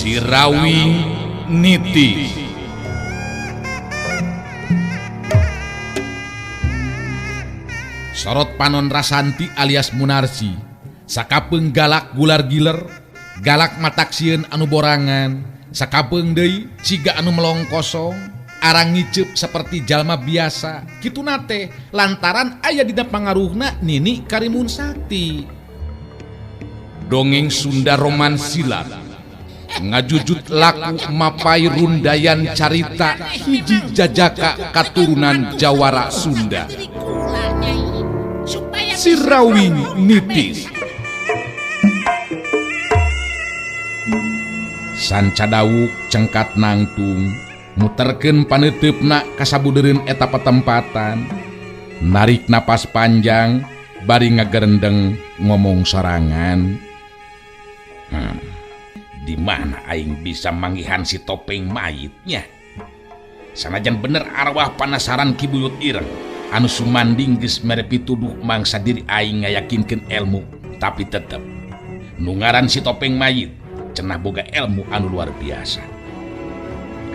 Sirawing Niti. Sorot panon Rasanti alias Munarsi, sakapeung galak gular giler, galak mataksieun anu borangan, sakapeung deui ciga anu melong kosong, arang ngiceup seperti jalma biasa. Kitu nate lantaran aya dina pangaruhna Nini Karimun Sakti. Dongeng Sunda Romansilat ngajujut laku mapai rundayan carita hiji jajaka katurunan Jawara Sunda. Sirawing Nitis. Sanca dawuk cengkat nangtung muterkeun paneuteup-na kasabudeureun eta patempatan, narik napas panjang bari ngagerendeng ngomong sorangan. Di mana aing bisa manggihan si topeng mayitnya? Sanajan bener arwah panasaran kibuyut ireng anu sumanding geus mere pituduh mangsa diri aing ngayakinkeun ilmu, tapi tetep nu ngaran si topeng mayit cenah boga ilmu anu luar biasa.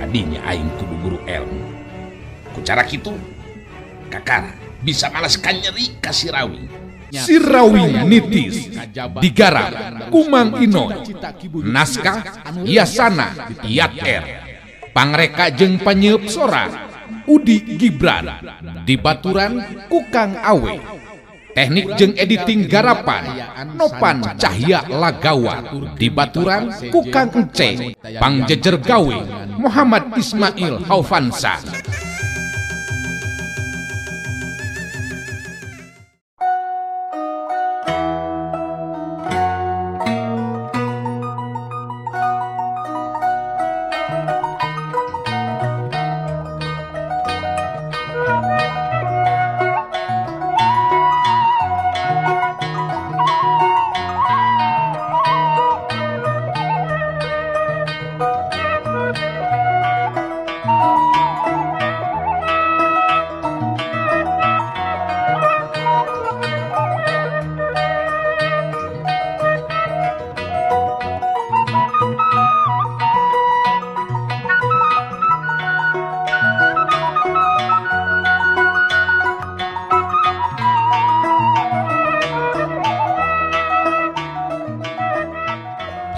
Kadinya aing kudu guru ilmu. Ku cara kitu kakara bisa malaskan nyeri ka Sirawing. Sirawing Nitis digarap Kumang Inoy, naskah Yasana Yat R, pangreka jeung panyeup sora Udi Gibran, dibaturan Kukang Awe, teknik jeung editing garapan Nopan Cahya Lagawa, dibaturan Kukang Ence, pangjejer gawe Muhammad Ismail Haufansa.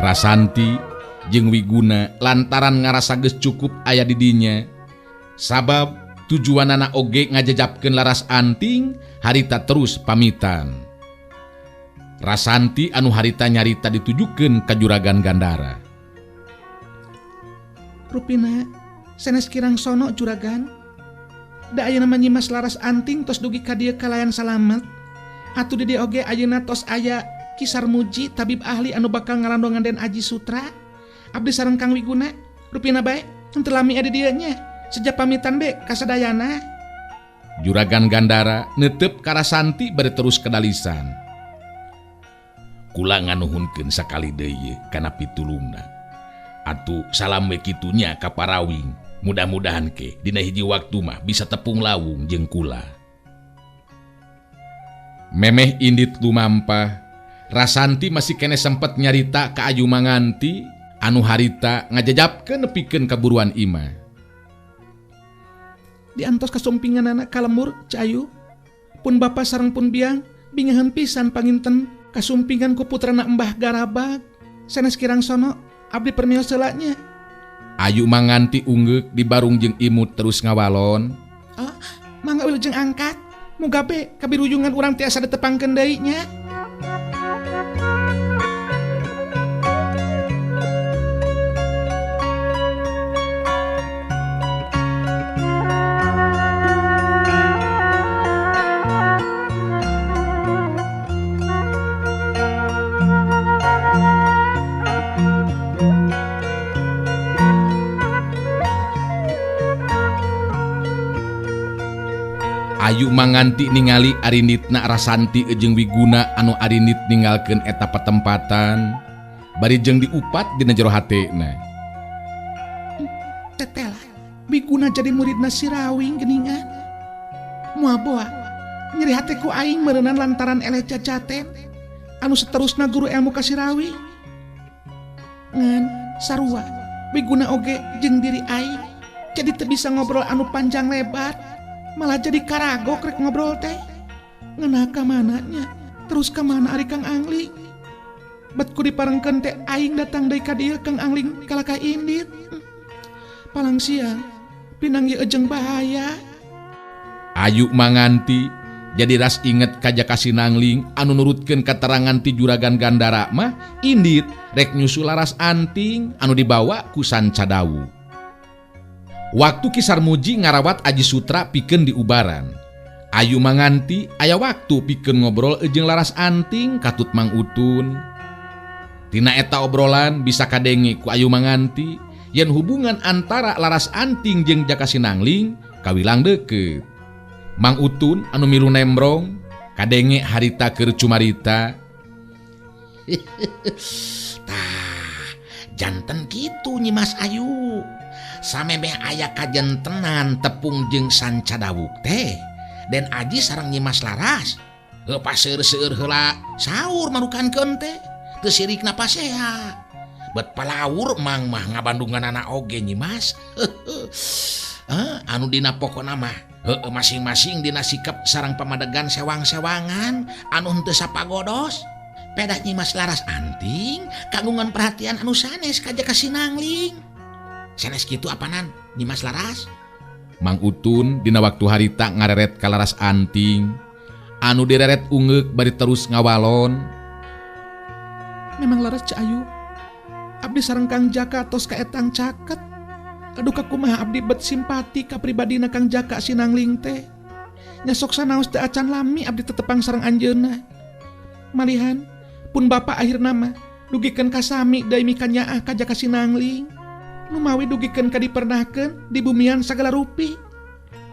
Rasanti jeung Wiguna lantaran ngarasa geus cukup aya di dinya, sabab tujuanana oge ngajajabkeun laras anting harita terus pamitan. Rasanti anu harita nyarita ditujukeun ka Juragan Gandara. Rupina sanes kirang sono Juragan, da ayeuna mah nyimas laras anting tos dugi ka dieu kalayan salamet. Atuh di dieu oge ayeuna tos aya Ki Sarmuji tabib ahli anu bakal ngarandongan Den Aji Sutra. Abdi sareng Kang Wiguna rupina bae henteu lami adi dieu nya, sejak pamitan be ka sadayana. Juragan Gandara neuteup ka Rasanti bari terus kedalisan. Kula nganuhunkeun sakali deui kana pitulungna. Atuh salam we kitunya ka Parawing, mudah-mudahan ke dina hiji waktu mah bisa tepung lawung jeung kula. Memeh indit lumampah, Rasanti masih kene sempet nyarita ka Ayu Manganti anu harita ngajajabkeun nepikeun kaburuan imah. Diantos kasumpingan anak kalemur Cayu, pun bapa sareng pun biang bingahan pisan panginten kasumpingan ku putrana Embah Garabag. Sanes kirang sono abdi permios heulanya. Ayu Manganti ungeuk di barung jeung imut terus ngawalon. Mangga wilujeng angkat, muga be kabiruyungan urang tiasa ditepangkeun deui nya. Ayu Manganti ningali arinitna Rasanti jeung Wiguna anu arinit ninggalkeun eta patempatan, bari jeung diupat dina jero hatena. Tetela, Wiguna jadi muridna Sirawing geuningan. Moal boa, nyeri hatiku aing meureunnan lantaran eleh cacaten anu saterusna guru ilmu ka Sirawing. Ngan sarua biguna oge jeung diri aing jadi teu bisa ngobrol anu panjang lebar malah jadi karagok rek ngobrol teh ngeunah ka mananya terus ka mana ari Kang Angling bet ku diparengkeun teh aing datang deui ka dieu Kang Angling kalaka indit palang siang pinang ieu jeung bahaya. Ayu manganti jadi ras inget ka Jaka Sinangling anu nurutkeun katerangan ti Juragan Gandara mah indit rek nyusul laras anting anu dibawa ku Sancadawu. Waktu Ki Sarmuji ngarawat Aji Sutra pikeun diubaran. Ayu manganti aya waktu pikeun ngobrol jeung laras anting katut Mang Utun. Tina eta obrolan bisa kadenge ku Ayu manganti yen hubungan antara laras anting jeung Jaka Sinangling kawilang deukeut. Mang Utun anu milu nembrong kadenge harita keur cumarita. Tah, janten kitu Nyi Mas Ayu. Samemeh aya kajentenan tepung jeung Sancadawuk teh. Den Aji sareng Nyi Mas Laras. Paseur-seur heula saur marukankeun teh. Teu sirikna pasea. Bet palaur mang mah ngabandunganana oge Nyi Mas. Anu dina pokona mah masing-masing dina sikap sareng pamadegan sewang-sewangan anu henteu sapagodos. Pedah Nyi Mas Laras anting kagungan perhatian anu sanes ka Jaka Sinangling. Sanes kitu apanan Nyi Mas Laras? Mang Utun dina waktu harita ngareret ka laras anting anu direret ungeuk bari terus ngawalon. Memang laras Ca Ayu abdi sareng Kang Jaka tos ka etang caket. Aduh kakumaha abdi bet simpati ka pribadina Kang Jaka Sinangling teh. Nya sok sanaos teu acan lami abdi tetepang sareng anjeunna. Malihan pun bapa akhirna mah dugikeun ka sami deui mika nyaah ka Jaka Sinangling. Nu mawi dugikeun ka dipernahkeun di bumian sagala rupi.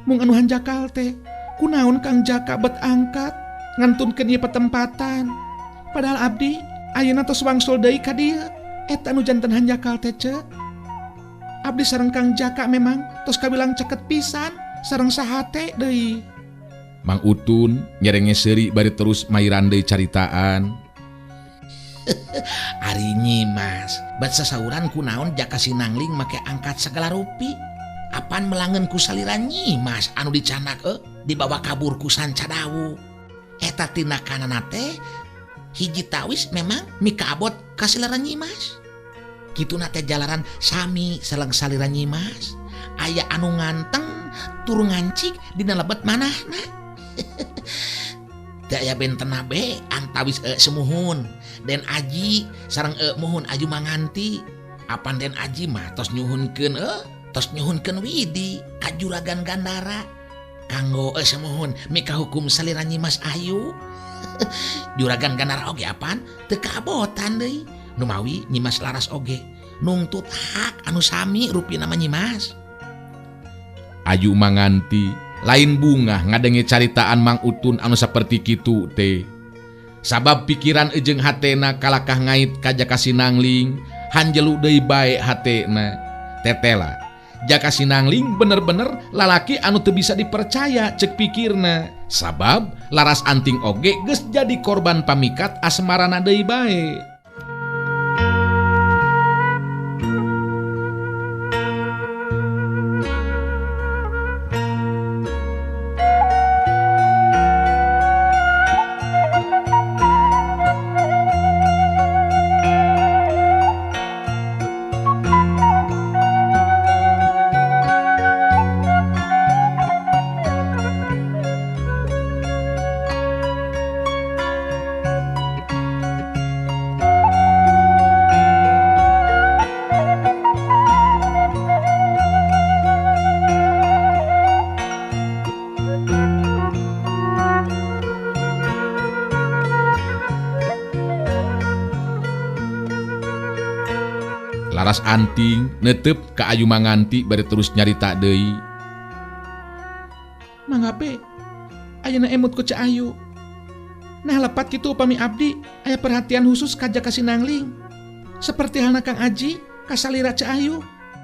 Mung anu hanjakal teh kunaon Kang Jaka bet angkat ngantunkeun ieu petempatan. Padahal abdi ayeuna tos wangsul deui ka dieu. Eta anu janten hanjakal teh ceuk. Abdi sareng Kang Jaka memang tos kabilang ceket pisan sareng sahate deui. Mang Utun nyerenge seuri bari terus mairan deui caritaan. Ari Nyi Mas, bat sasauran kunaon Jaka Sinangling make angkat segala rupi. Apaan melangeun ku salira Nyi Mas anu dicanak dibawa kabur ku Sancadawu. Eta tinakanana teh hiji tawis memang mika abot ka salira Nyi Mas. Kitu nate jalaran sami seleng salira Nyi Mas. Aya anu nganteng turu ngancik dina lebet manahna. Teu aya bentena be antawis semuhun Den Aji sareng muhun Ayu manganti. Apan Den Aji mah tos nyuhunkeun widi ka Juragan Gandara kanggo semuhun mika hukum salira Nyi Mas Ayu. Juragan Gandara oge apaan teu kabotan deui. Numawi Nyi Mas Laras oge nungtut hak anu sami rupi nama Nyi Mas. Ayu manganti lain bunga ngadenge caritaan Mang Utun anu saperti kitu teh. Sabab pikiran jeung hatena kalakah ngait ka Jaka Sinangling hanjelu deui bae hatena. Tetela Jaka Sinangling bener-bener lalaki anu teu bisa dipercaya cek pikirna. Sabab laras anting oge geus jadi korban pamikat asmarana deui bae. Laras anting netep ka Ayu manganti bari terus nyarita deui. Manggape ayeuna emut ku Ca Ayu. Nah lepat kitu upami abdi aya perhatian khusus ka Jaka Sinangling. Seperti halna Kang Aji ka salira Ca Ayu.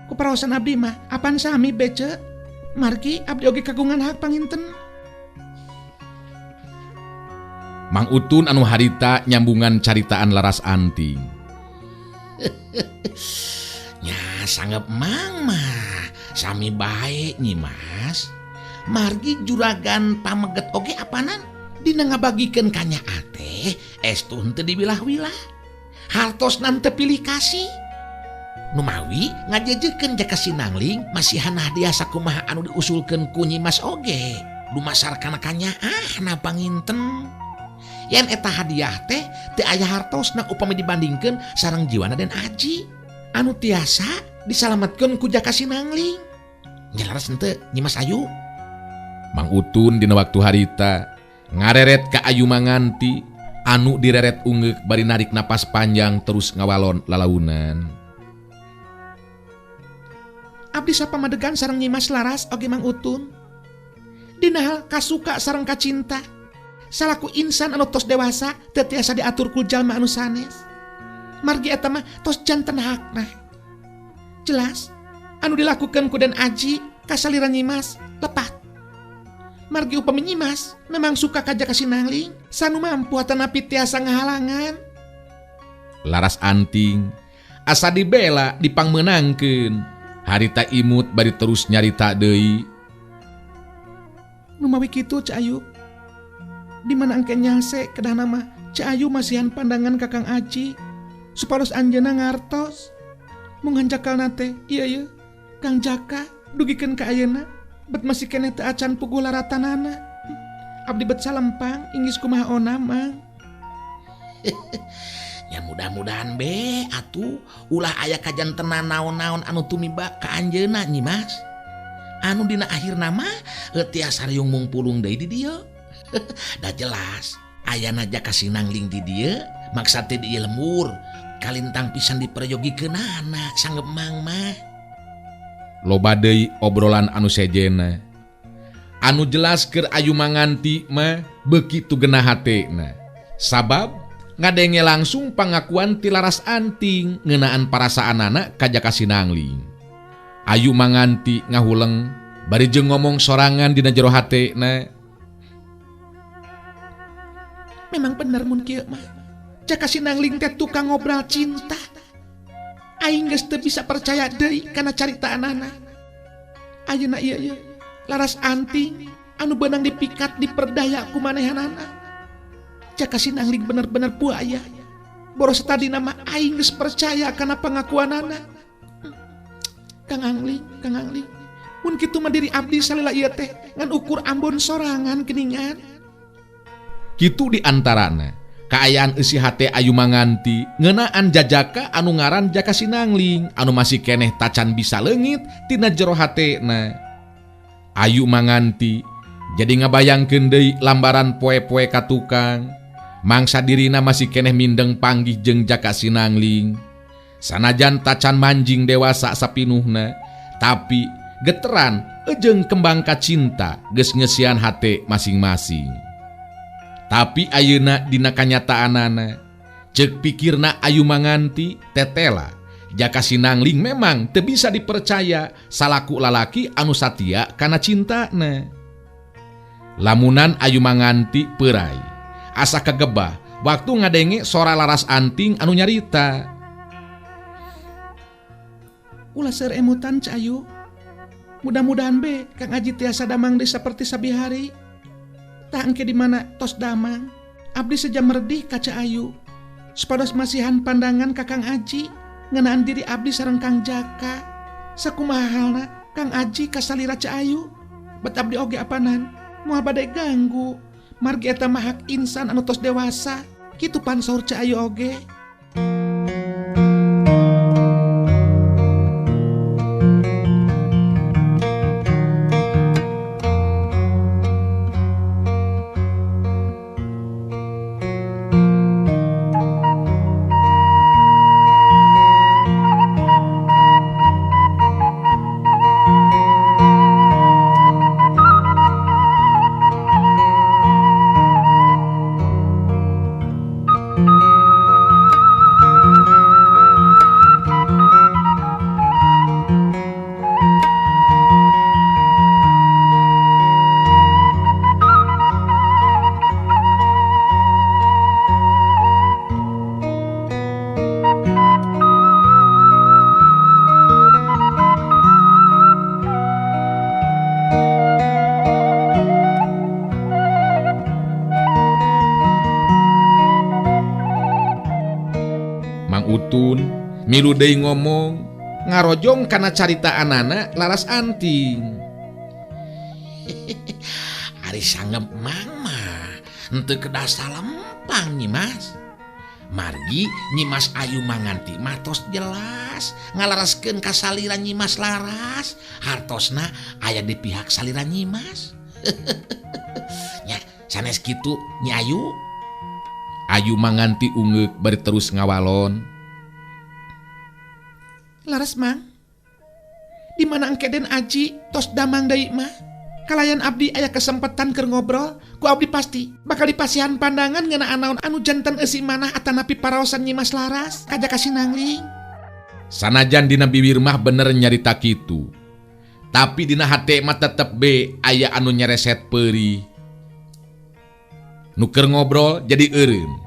Ku paraosan abdi mah apaan sami bece. Margi abdi oge kagungan hak panginten. Mang Utun anu harita nyambungan caritaan laras anting. nya sanggep mangma sami baik Nyimas margi juragan pameget oge apanan dina ngabagikeun kanya ate estu henteu dibilah-wilah hartosna teu pilih kasih numawi ngajejekeun jaka sinangling masihan hadiah sakumaha anu diusulkeun ku Nyimas oge dumasar kana kanyaan na panginten yen eta hadiah teh teu aya hartosna upami dibandingkeun sareng jiwana dan aji anu tiasa disalametkeun ku jaka sinangling nyalaras henteu Nyimas Ayu. Mang Utun dina waktu harita ngareret ka Ayu Manganti anu direret ungeuk bari narik napas panjang terus ngawalon lalaunan. Abdi sapamadegan sareng Nyimas Laras oge Mang Utun. Dina hal kasuka sareng kacinta. Salaku insan anu tos dewasa teu tiasa diatur ku jalma anu sanes. Margi eta mah tos janten hakna. Jelas anu dilakukeun ku Den Aji kasaliran Nyimas lepat. Margi upami Nyimas memang suka kaja kasinangling sanu mampu atanapi tiasa ngahalangan. Laras Anting asa dibela dipangmenangkeun harita imut bari terus nyarita deui. Numawi kitu Cak Ayu. Di mana engke nyase kedah nama Cak Ayu masihan pandangan Kakang Aji supados anjeunna ngartos. Mung hancakalna teh ieu Kang Jaka dugikeun ka ayeuna bet masih keneh teu acan puguh laratanana. Abdi bet salempang inggis kumaha ona Mang. Ya mudah-mudahan be atuh ulah aya kajantenan naon-naon anu tumiba ka anjeunna Nyimas. Anu dina akhirna mah tiasa riung mungpulung deui di dieu. Da jelas ayana jaka sinangling di dieu maksad teh di ieu lembur kalintang pisan diperjogikeunana sanggep Mang mah. Loba deui obrolan anu sejena. Anu jelas keur Ayu Manganti mah beuki genah hatena. Sabab ngadenge langsung pangakuan ti Laras Anting ngeunaan parasaanana ka jaka sinangling. Ayu Manganti ngahuleng bari jeung ngomong sorangan dina jero hatena. Memang bener mun kieu mah. Jaka sinangling teh tukang ngobrol cinta. Aing geus teu bisa percaya deui kana caritaanana. Ayeuna ieu Laras Anting anu beunang dipikat diperdaya ku manehanana. Jaka sinangling bener-bener buaya. Boros tadina mah aing geus percaya kana pangakuanana. Kang Angling. Mun kitu mah diri abdi salila ieu teh ngan ukur ambon sorangan geuningan. Kitu di antarana kaayaan eusi hate Ayu Manganti ngeunaan jajaka anu ngaran Jaka Sinangling anu masih keneh tacan bisa leungit tina jero hatena. Ayu Manganti jadi ngabayangkeun deui lambaran poe-poe ka tukang mangsa dirina masih keneh mindeng panggih jeung Jaka Sinangling. Sanajan tacan manjing dewasa sapinuhna tapi geteran jeung kembang kacinta geus ngeusian hate masing-masing. Tapi ayeuna dina kanyataanana ceuk pikirna Ayu Manganti tetela Jaka Sinangling memang teu bisa dipercaya salaku lalaki anu satia kana cintana. Lamunan Ayu Manganti peurai asa kagebah waktu ngadenge sora Laras Anting anu nyarita. Ulah seur emutan Cak Ayu. Mudah-mudahan be Kang Aji tiasa damang deui saperti sabihari. Tak engke di mana tos damang, abdi sejam merdih ka Cak Ayu. Supados masihan pandangan ka Kang Aji ngeunaan diri abdi sareng Kang Jaka. Sakumaha halna Kang Aji kasalira Cak Ayu. Bet abdi oge apanan moal bade ganggu. Margi eta mah hak insan anu tos dewasa. Kitu pan saur Cak Ayu oge. Mang Utun milu deui ngomong ngarojong kana carita anana laras anting. Ari sanggep mama henteu kedah salempang Nyimas. Margi Nyimas Ayu Manganti matos jelas ngalaraskeun ka salira Nyimas Laras, hartosna aya di pihak salira Nyimas. Nya sanes kitu Nyi Ayu. Ayu Manganti ungeuk bari terus ngawalon. Laras Mang, di mana engke den Aji tos damang deui mah? Kalayan abdi aya kesempatan keur ngobrol, ku abdi pasti bakal dipasihan pandangan ngeunaan naon anu janten eusi manah atanapi paraosan Nyimas Laras kaja ka Sinangling. Sanajan dina bibir mah bener nyarita kitu, tapi dina hate mah tetep be aya anu nyereset peurih. Nu keur ngobrol jadi eureun.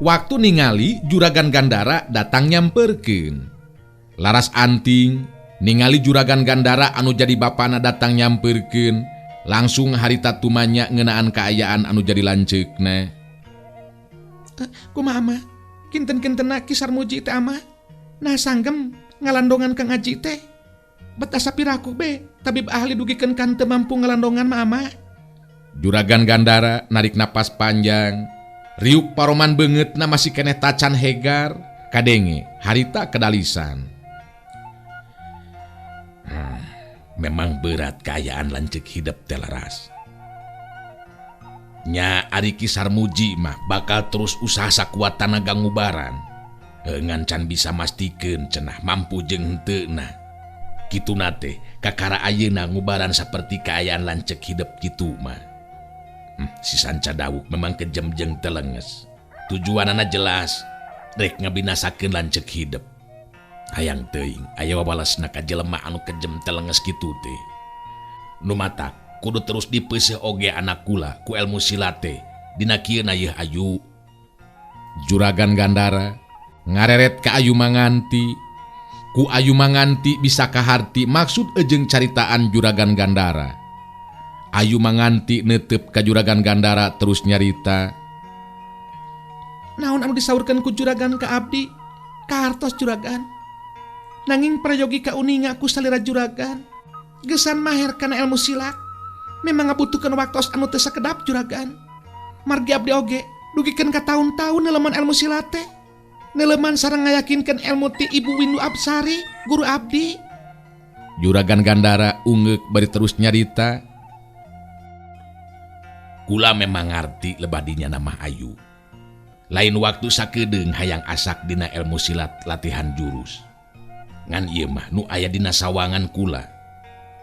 Waktu ningali Juragan Gandara datang nyamperkeun. Laras anting ningali Juragan Gandara anu jadi bapana datang nyamperkeun, langsung harita tumanya ngeunaan kaayaan anu jadi lanceukna. Kumaha mah? Kinten-kintena Kisar Muji teh amah. Nah sanggem ngalandongan Kang Aji teh. Bet asa piraku be, tabib ahli dugikeun kan teu mampu ngalandongan mah amah. Juragan Gandara narik napas panjang. Riuk paroman beungeutna masih keneh tacan hegar, kadenge harita kedalisan. Memang berat kaayaan lanceuk hidup teh Laras. Nya ari Kisar Muji mah bakal terus usaha sakuat tanaga ngubaran. Ngan can bisa mastikeun cenah mampu jeung henteu nah. Kituna teh kakara ayeuna ngubaran saperti kaayaan lanceuk hidup kitu mah. Si Sanca Dawuk memang kejem jeung telenges. Tujuanana jelas, rek ngabinasakeun lanceuk hidup. Hayang teuing aya wawalasna ka jelema anu kejem telenges kitu teh. Nu matak kudu terus dipeuseuh oge anak kula ku ilmu silat teh dina kieu na yeuh Ayu. Juragan Gandara ngareret ka Ayu Manganti. Ku Ayu Manganti bisa kaharti maksud ejeng caritaan Juragan Gandara. Ayu Manganti neuteup ka Juragan Gandara terus nyarita. Naon anu disaurkeun ku Juragan ka abdi? Kahartos Juragan. Nanging prayogi kauninga ku salira Juragan. Gesan maher kana ilmu silat. Memang ngabutuhkeun waktos anu teu sakedap Juragan. Margi abdi oge dugikeun ka taun-taun neuleuman ilmu silat teh. Neuleuman sareng ngayakinkeun ilmu ti Ibu Windu Absari, guru abdi. Juragan Gandara ungeuk bari terus nyarita. Kula memang ngarti lebadinya nama Ayu. Lain waktu sakedeung hayang asak dina ilmu silat latihan jurus. Ngan ieu mah nu aya dina sawangan kula.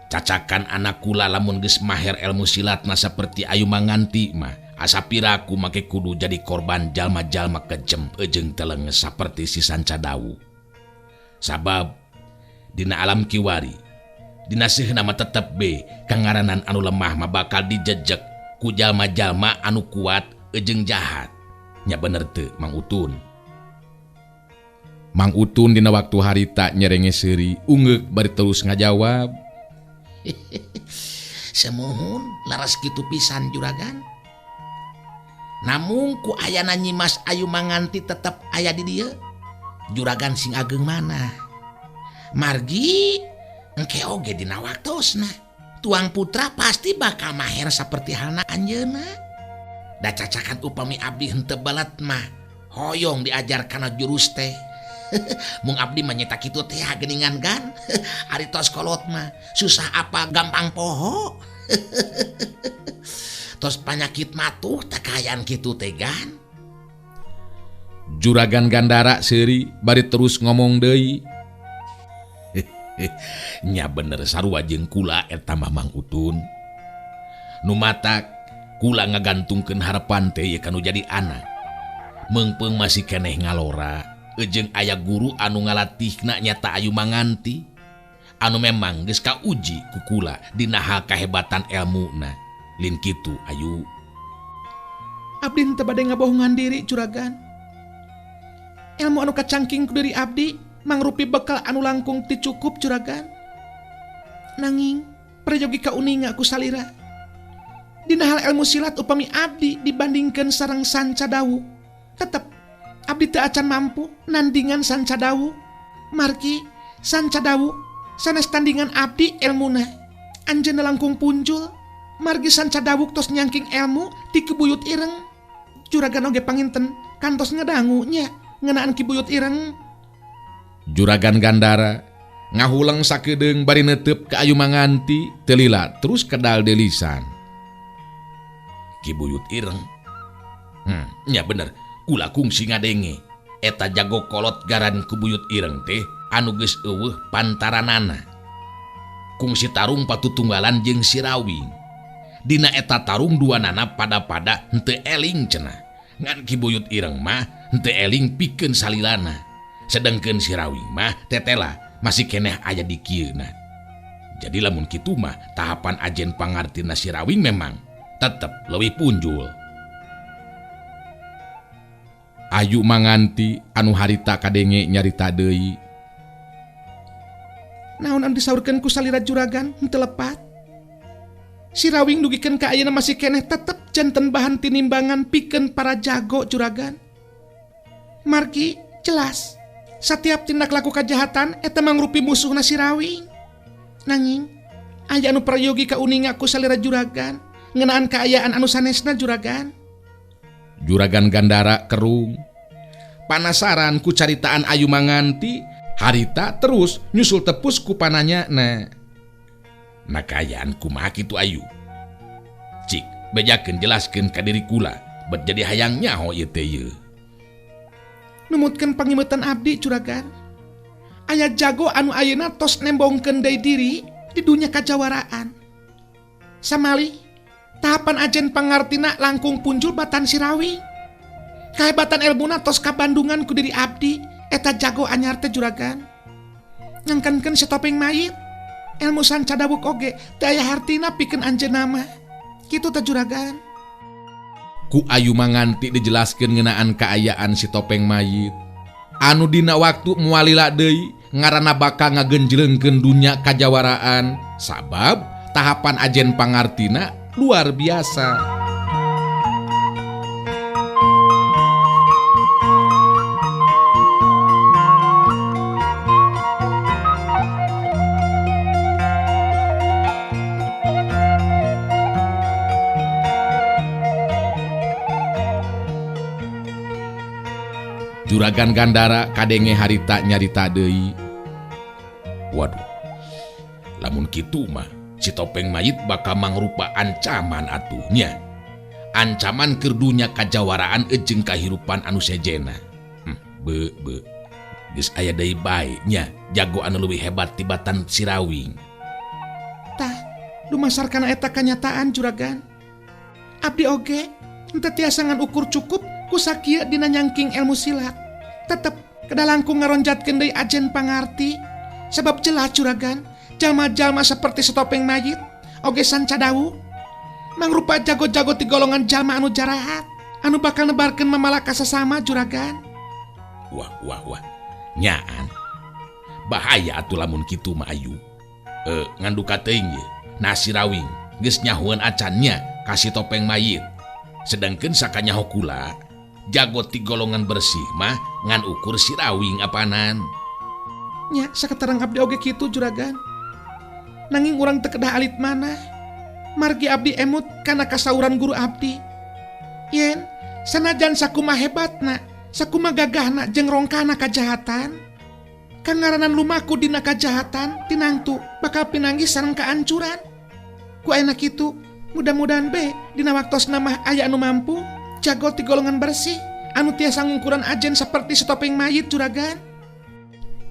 Cacakan anak kula lamun geus maher ilmu silatna saperti Ayu Manganti mah asa piraku make kudu jadi korban jalma-jalma kejem ejeng telenges saperti si Sanca Dawuk. Sabab dina alam kiwari dina seueuna mah tetep be kangaranan anu lemah mah bakal dijejek ku jalma-jalma anu kuat ejeng jahat. Nya bener teu Mang Utun. Mang Utun dina waktu harita nyerenge seuri ungeuk bari terus ngajawab. Semuhun laras kitu pisan Juragan. Namun ku ayana Nyimas Ayu Manganti tetep aya di dieu. Juragan sing ageng mana? Margi engke oge dina waktosna. Tuang putra pasti bakal maher saperti halna anjeunna. Da cacakan upami abdi henteu balat mah hoyong diajar kana jurus teh. Mung abdi manyeta kitu teh geuningan gan. Ari tos kolot mah susah apa gampang poho. Tos panyakit matuh takayaan kitu teh gan. Juragan Gandara seuri bari terus ngomong deui. Nya bener sarua jeung kula eta Mang Utun. Nu matak kula ngagantungkeun harapan teh ye kanu jadi anak. Meungpeung masih keneh ngalora. Ejeng aya guru anu ngalatihna nyata Ayu Manganti anu memang geus kauji ku kula dina hal kahebatan elmuna. Lin kitu Ayu. Abdi henteu bade ngabohongan diri Juragan. Ilmu anu kacangking ku diri abdi mangrupi bekal anu langkung ti cukup Juragan. Nanging prayogi kauninga ku salira. Dina hal ilmu silat upami abdi dibandingkeun sareng Sanca Dawuk, tetep abdi teu acan mampu nandingan Sancadawu. Margi Sancadawu sanes tandingan abdi elmuna. Anjeunna langkung punjul. Margi Sancadawu tos nyangking ilmu ti Kibuyut Ireng. Juragan oge panginten kantos ngadangu nya ngeunaan Kibuyut Ireng. Juragan Gandara ngahulang sakedeung bari neuteup ka Ayu Manganti teu lila terus kedal delisan. Kibuyut Ireng. Nya bener, kula kungsi ngadenge. Eta jago kolot garan Kibuyut Ireng teh anu geus eueuh pantaranana. Kungsi tarung patutunggalan jeung si Rawing. Dina eta tarung duanana pada-pada henteu eling cenah. Ngan Kibuyut Ireng mah henteu eling pikeun salilana. Sedengkeun si Rawing mah tetela masih keneh aya di kieuna. Jadi lamun kitu mah tahapan ajen pangartina si Rawing memang tetep leuwih punjul. Ayu Manganti anu harita kadenge nyarita deui. Naon anu disaurkeun ku salira juragan henteu lepat. Si Rawing dugikeun ka ayeuna masih keneh tetep janten bahan tinimbangan pikeun para jago juragan. Margi jelas setiap tindak laku kajahatan eta mangrupi musuhna si Rawing. Nanging aya anu prayogi ka uninga ku salira juragan ngeunaan kaayaan anu sanesna juragan. Juragan Gandara kerung. Panasaran ku caritaan Ayu Manganti, harita terus nyusul tepus ku pananyana. Nah kaayaan kumaha kitu Ayu? Cik, bejakeun jelaskeun ka diri kula, bet jadi hayang nyaho ieu teh yeuh. Numutkeun pangimeutan abdi juragan. Aya jago anu ayeuna tos nembongkeun deui diri di dunya kajawaraan. Samali tahapan ajen pangartina langkung punjul batan si Rawing. Kahebatan elmuna tos kabandungan ku diri abdi eta jago anyar teh juragan. Ngangkankeun si Topeng Mayit ilmu Sancadawuk oge teu aya hartina pikeun anjeunna mah. Kitu teh juragan. Ku Ayu Manganti dijelaskeun ngeunaan kaayaan si Topeng Mayit anu dina waktu moalila deui ngaranna bakal ngagenjleungkeun dunya kajawaraan sabab tahapan ajen pangartina luar biasa. Juragan Gandara kadenge harita nyarita deui. Waduh, lamun kitu mah si Topeng Mayit bakal mangrupa ancaman atuhnya. Ancaman keur dunya kajawaraan jeung kahirupan anu sejena. Geus aya deui bae nya jago anu leuwih hebat tibatan si Rawing. Tah, dumasarkan eta kanyataan juragan. Abdi oge henteu tiasa ngan ukur cukup ku sakieu dina nyangking ilmu silat. Tetep kedalangku ngaronjatkeun deui ajen pangarti. Sebab jelas juragan, jalma-jalma seperti si Topeng Mayit oge Sancadawu mangrupa jago-jago ti golongan jalma anu jarahat, anu bakal nebarkeun mamalaka sasama juragan. Wah. Nyaan. Bahaya atuh lamun kitu mah Ayu. Nganduka teuing ye. Nah si Rawing geus nyahueun acannya ka si Topeng Mayit. Sedangkeun sakanyaho kula jago ti golongan bersih mah ngan ukur si Rawing apanan. Nya saketerang abdi oge kitu juragan. Nanging urang teu kedah alit manah. Margi abdi emut kana kasauran guru abdi. Yen sanajan sakumaha hebatna, sakumaha gagahna jeung rongkana kajahatan, kangaranan lumaku dina kajahatan tinangtu bakal pinanggih sareng kaancuran. Ku ayeuna kitu, mudah-mudahan be dina waktosna mah aya anu mampu jago ti golongan bersih anu tiasa ngukuran ajen seperti si Topeng Mayit juragan.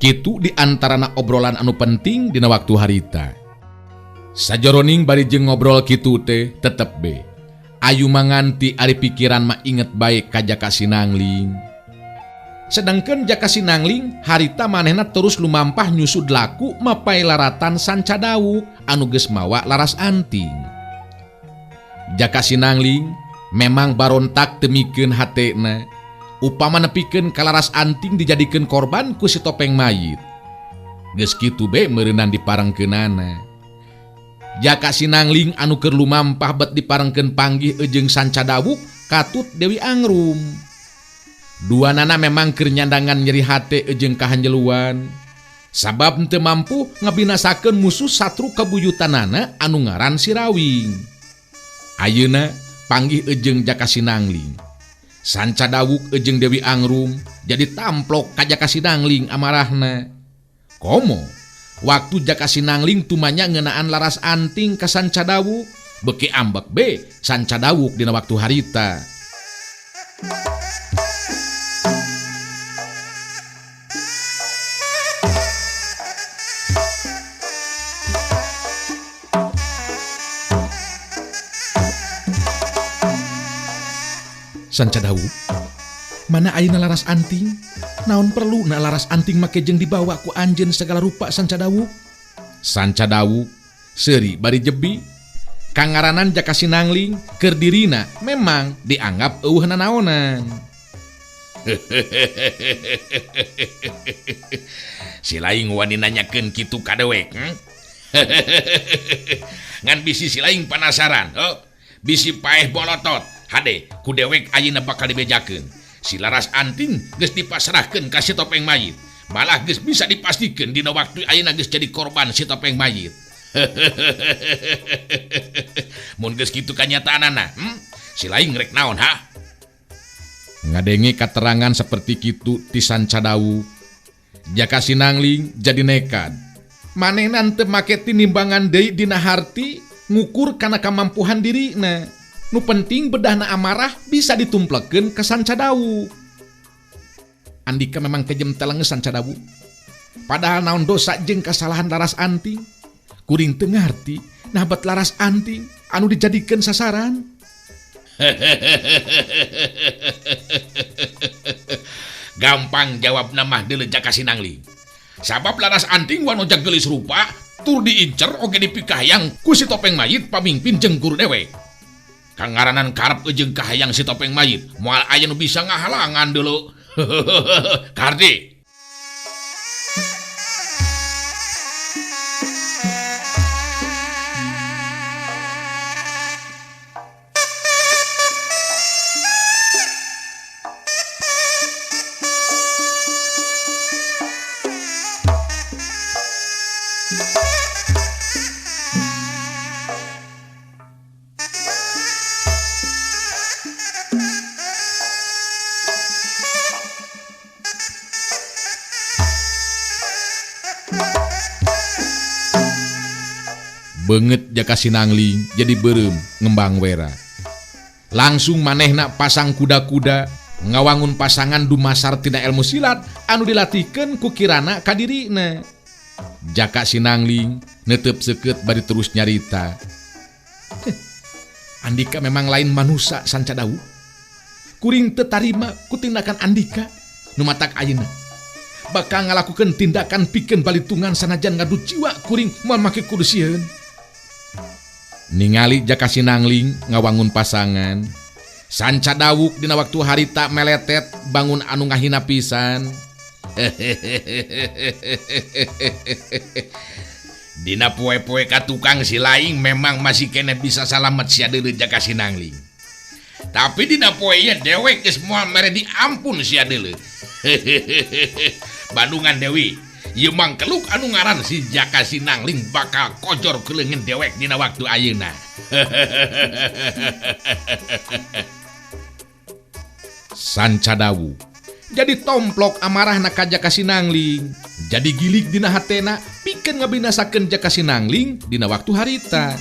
Kitu di antarana obrolan anu penting dina waktu harita. Sajroning bari jeung ngobrol kitu teh tetep be Ayu Manganti ari pikiran mah inget bae ka Jaka Sinangling. Sedangkeun Jaka Sinangling harita manehna terus lumampah nyusud laku mapai laratan Sancadawuk anu geus mawa laras anting. Jaka Sinangling memang barontak temikeun hatena upama nepikeun kalaras anting dijadikeun korban ku si Topeng Mayit. Geus kitu be meureunnan diparengkeunana. Jaka Sinangling anu keur lumampah bet diparengkeun panggih jeung Sancadawuk katut Dewi Angrum. Dua nana memang keur nyandangan nyeri hate jeung kahanjeluan. Sabab teu mampu ngabinasakeun musuh satru kabuyutanana anu ngaran si Rawing. Ayeuna panggih jeung Jaka Sinangling. Sanca dawuk jeung Dewi Angrum jadi tamplok ka Jaka Sinangling amarahna. Komo waktu Jaka Sinangling tumanya ngeunaan laras anting ka Sanca dawuk, beuki ambek be Sanca dawuk dina waktu harita. Sanca dawuk, mana ayeuna laras anting? Naon perlu na laras anting make jeung dibawa ku anjeun segala rupa Sanca dawuk? Sanca dawuk seuri bari jebi. Kangaranan Jaka Sinangling keur dirina memang dianggap eueuh nanaonan. Si Laing wani nanyakeun kitu ka dewek. Ngan bisi si Laing panasaran, bisi paeh bolotot. Hade, ku dewek ayeuna bakal dibejakeun. Si laras anting geus dipasrahkeun ka si topeng mayit. Malah geus bisa dipastikeun dina waktu ayeuna geus jadi korban si topeng mayit. Mun geus kitu kanyataanana, si Laing rek naon ha? Ngadenge katerangan seperti kitu ti Sanca dawuk, Jaka Sinangling jadi nekad. Manehna teu make tinimbangan deui dina harti ngukur kana kamampuhan dirina. Nu penting bedahna amarah bisa ditumplekeun ke Sanca dawuk. Andika memang kejem telenges Sanca dawuk. Padahal naon dosa jeung kasalahan laras anting. Kuring teu ngarti nabat laras anting anu dijadikeun sasaran. Gampang jawabna mah deuleu Jaka Sinangling. Sabab laras anting wanoja geulis rupa tur diincer oge dipikahayang ku si topeng mayit pamimpin jeung guru dewek. Kangaranan karep jeung kahayang si topeng mayit moal aya nu bisa ngahalangan deuleu. Kardi. Beungeut Jaka Sinangling jadi beureum ngembang wera. Langsung manehna pasang kuda-kuda ngawangun pasangan dumasar tina ilmu silat anu dilatihkeun ku kirana ka dirina. Jaka Sinangling neuteup seukeut bari terus nyarita. Andika memang lain manusia Sanca dawuk. Kuring teu tarima ku tindakan Andika nu matak ayeuna. Bakal ngalakukeun tindakan pikeun balitungan sanajan ngadu jiwa kuring moal make kudu sieun. Ningali Jaka Sinangling ngawangun pasangan, Sanca dawuk dina waktu harita meletet bangun anu ngahina pisan. Dina poe-poe ka tukang si Laing memang masih kena bisa salamet sia deuleu Jaka Sinangling. Tapi dina poe ieu dewek geus moal mere diampun sia deuleu. Bandungan Dewi, ieu mangkeluk anu ngaran si Jaka Sinangling bakal kojor ke leungeun dewek dina waktu ayeuna. Sanca dawuk jadi tomplok amarahna ka Jaka Sinangling. Jadi gilig dina hatena pikeun ngabinasakeun Jaka Sinangling dina waktu harita.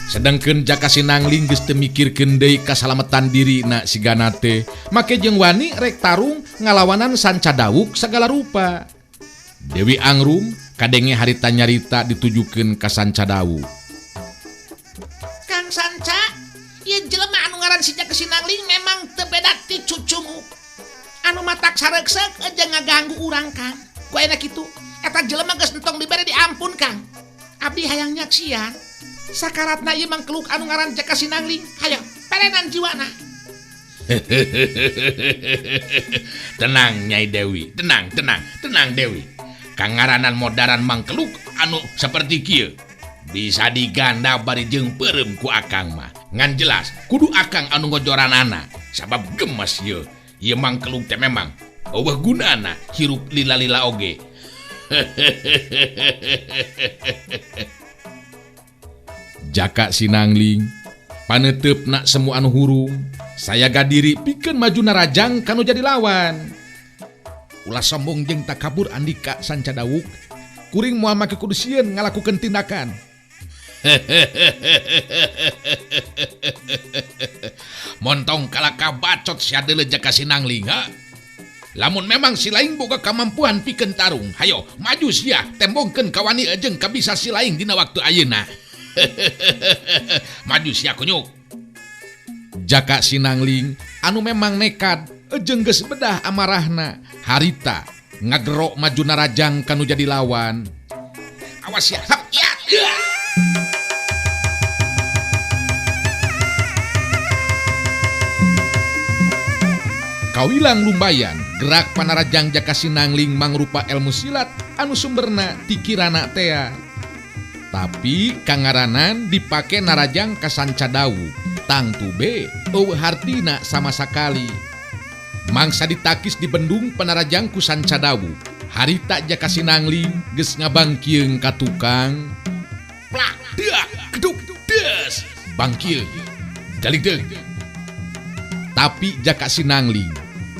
Sedangkeun Jaka Sinangling geus teu mikirkeun deui kasalametan dirina sigana teh, make jeung wani rek tarung ngalawanan Sanca dawuk sagala rupa. Dewi Angrum kadenge harita nyarita ditujukeun ka Sanca dawuk. Kang Sanca, ieu jelema anu ngaran si Jaka Sinangling memang teu beda ti cucungu. Anu matak saregsek aja ngaganggu urang Kang. Ku ayeuna kitu, eta jelema geus entong dibere diampun Kang. Abdi hayang nyaksian sakaratna ieu mangkeluk anu ngaran Jaka Sinangling, hayang perenan jiwana. Tenang Nyai Dewi, tenang Dewi. Kangaranan modaran mangkeluk anu seperti kieu bisa diganda bari jeung peureum ku akang mah. Ngan jelas kudu akang anu ngojoranana sabab gemes ieu. Ieu mangkeluk teh memang eueuh gunana hirup lila-lila oge. Jaka Sinangling paneteupna semu anu hurung saya gadiri pikeun maju narajang kanu jadi lawan. Ulah sombong jeung takabur Andika Sancadawuk kuring moal make kudu sieun ngalakukeun tindakan. Montong kalaka bacot sia deuleu Jaka Sinangling ha. Lamun memang si laing boga kamampuan pikeun tarung, hayo maju sia tembongkeun ka wani jeung kabisa si laing dina waktu ayeuna. Maju sia kunyuk. Jaka Sinangling anu memang nekat jeung geus bedah amarahna harita ngagerok maju narajang kanu jadi lawan. Awas ya. Hap, ya. Kawilang lumbayan gerak panarajang Jaka Sinangling mangrupa ilmu silat anu sumberna ti kirana tea. Tapi kangaranan dipake narajang ka Sancadawuk tangtu be eueuh hartina sama sakali. Mangsa ditakis di bendung panarajang ku Sancadawuk, harita Jaka Sinangling geus ngabangkieung ka tukang. Plak dak geduk des bangkieung jalik deug. Tapi Jaka Sinangling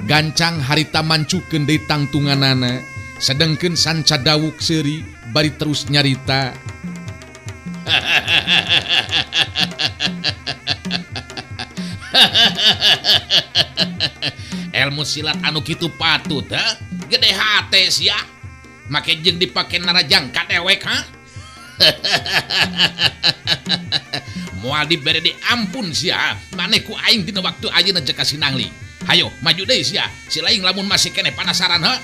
gancang harita mancukeun deui tangtunganana, sedengkeun Sancadawuk seuri bari terus nyarita. Ilmu silat anu kitu patut ha? Gede hate sia make jeung dipake narajang ka dewek ha. Moal dibere di ampun sia maneh ku aing dina waktu ayeuna Jaka Sinangling. Hayo maju deui sia si laing lamun masih keneh panasaran ha.